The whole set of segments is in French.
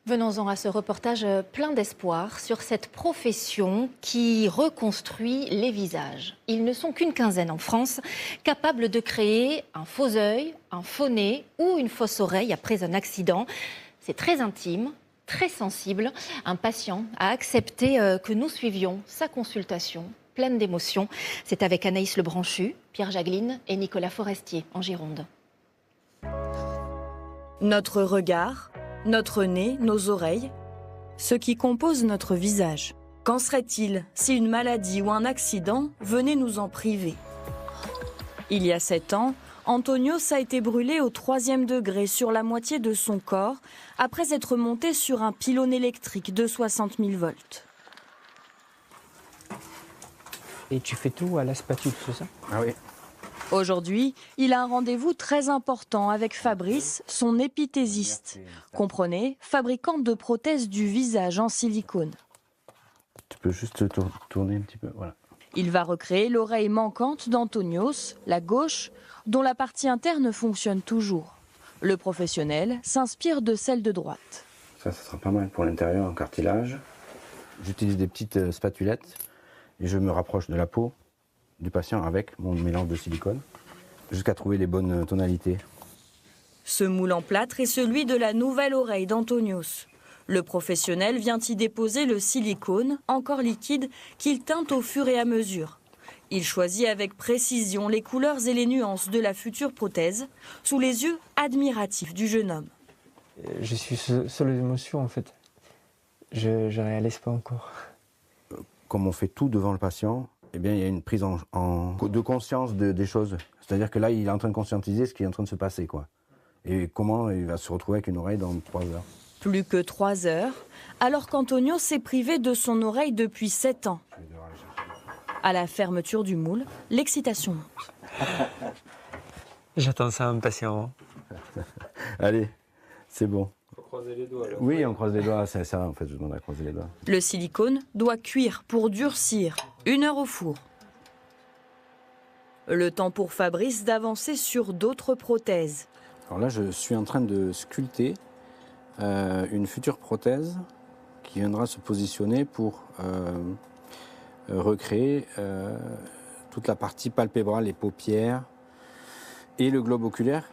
Venons-en à ce reportage plein d'espoir sur cette profession qui reconstruit les visages. Ils ne sont qu'une quinzaine en France, capables de créer un faux œil, un faux nez ou une fausse oreille après un accident. C'est très intime, très sensible. Un patient a accepté que nous suivions sa consultation pleine d'émotions. C'est avec Anaïs Lebranchu, Pierre Jagline et Nicolas Forestier en Gironde. Notre regard, notre nez, nos oreilles, ce qui compose notre visage. Qu'en serait-il si une maladie ou un accident venait nous en priver? Il y a 7 ans, Antonios a été brûlé au 3e degré sur la moitié de son corps après être monté sur un pylône électrique de 60 000 volts. Et tu fais tout à la spatule, c'est ça? Ah oui. Aujourd'hui, il a un rendez-vous très important avec Fabrice, son épithésiste. Comprenez, fabricant de prothèses du visage en silicone. Tu peux juste tourner un petit peu, voilà. Il va recréer l'oreille manquante d'Antonios, la gauche, dont la partie interne fonctionne toujours. Le professionnel s'inspire de celle de droite. Ça sera pas mal pour l'intérieur en cartilage. J'utilise des petites spatulettes et je me rapproche de la peau du patient avec mon mélange de silicone jusqu'à trouver les bonnes tonalités. Ce moule en plâtre est celui de la nouvelle oreille d'Antonios. Le professionnel vient y déposer le silicone, encore liquide, qu'il teinte au fur et à mesure. Il choisit avec précision les couleurs et les nuances de la future prothèse, sous les yeux admiratifs du jeune homme. Je suis sur les émotions en fait. Je ne réalise pas encore. Comme on fait tout devant le patient, eh bien, il y a une prise de conscience des choses. C'est-à-dire que là, il est en train de conscientiser ce qui est en train de se passer, quoi. Et comment il va se retrouver avec une oreille dans 3 heures. Plus que 3 heures, alors qu'Antonio s'est privé de son oreille depuis 7 ans. À la fermeture du moule, l'excitation monte. J'attends ça impatient. Allez, c'est bon. Faut croiser les doigts. Alors. Oui, on croise les doigts, c'est ça en fait, je demande à croiser les doigts. Le silicone doit cuire pour durcir, 1 heure au four. Le temps pour Fabrice d'avancer sur d'autres prothèses. Alors là, je suis en train de sculpter une future prothèse qui viendra se positionner pour recréer toute la partie palpébrale, les paupières et le globe oculaire.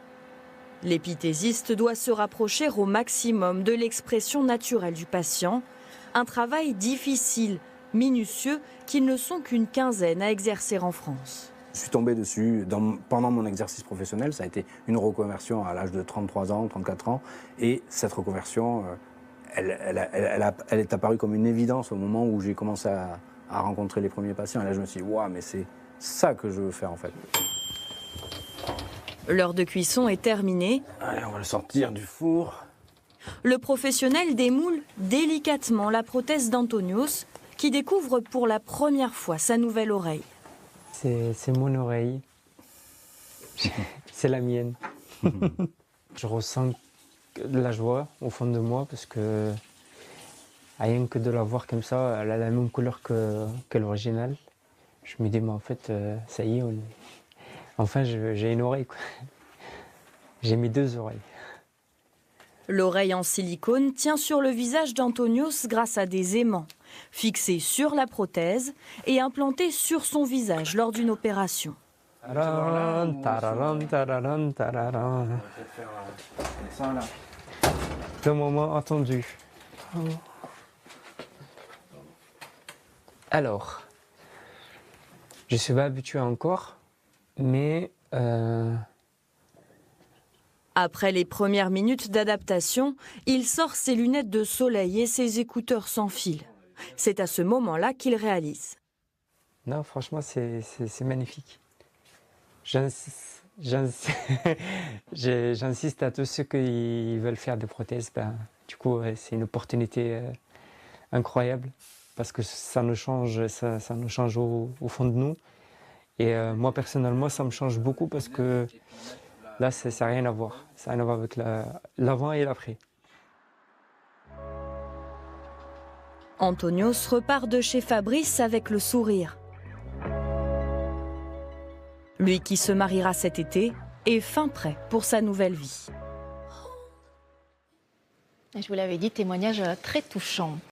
L'épithésiste doit se rapprocher au maximum de l'expression naturelle du patient. Un travail difficile, minutieux, qu'ils ne sont qu'une quinzaine à exercer en France. Je suis tombé dessus pendant mon exercice professionnel. Ça a été une reconversion à l'âge de 33 ans, 34 ans. Et cette reconversion, elle est apparue comme une évidence au moment où j'ai commencé à rencontrer les premiers patients. Et là, je me suis dit, waouh, mais c'est ça que je veux faire en fait. L'heure de cuisson est terminée. Allez, on va le sortir du four. Le professionnel démoule délicatement la prothèse d'Antonios, qui découvre pour la première fois sa nouvelle oreille. C'est mon oreille. C'est la mienne. Je ressens de la joie au fond de moi parce que rien que de la voir comme ça, elle a la même couleur que l'original. Je me dis, mais en fait, ça y est, enfin j'ai une oreille, quoi. J'ai mis 2 oreilles. L'oreille en silicone tient sur le visage d'Antonios grâce à des aimants, fixés sur la prothèse et implantés sur son visage lors d'une opération. Tararam, tararam, tararam, tararam. Le moment attendu. Alors, je ne suis pas habitué encore, mais Après les premières minutes d'adaptation, il sort ses lunettes de soleil et ses écouteurs sans fil. C'est à ce moment-là qu'il réalise. non, franchement, c'est magnifique. J'insiste à tous ceux qui veulent faire des prothèses. Du coup, c'est une opportunité incroyable parce que ça nous change, ça nous change au fond de nous. Et moi, personnellement, ça me change beaucoup parce que là, ça n'a rien à voir. Ça n'a rien à voir avec l'avant et l'après. Antonios repart de chez Fabrice avec le sourire. Lui qui se mariera cet été est fin prêt pour sa nouvelle vie. Je vous l'avais dit, témoignage très touchant.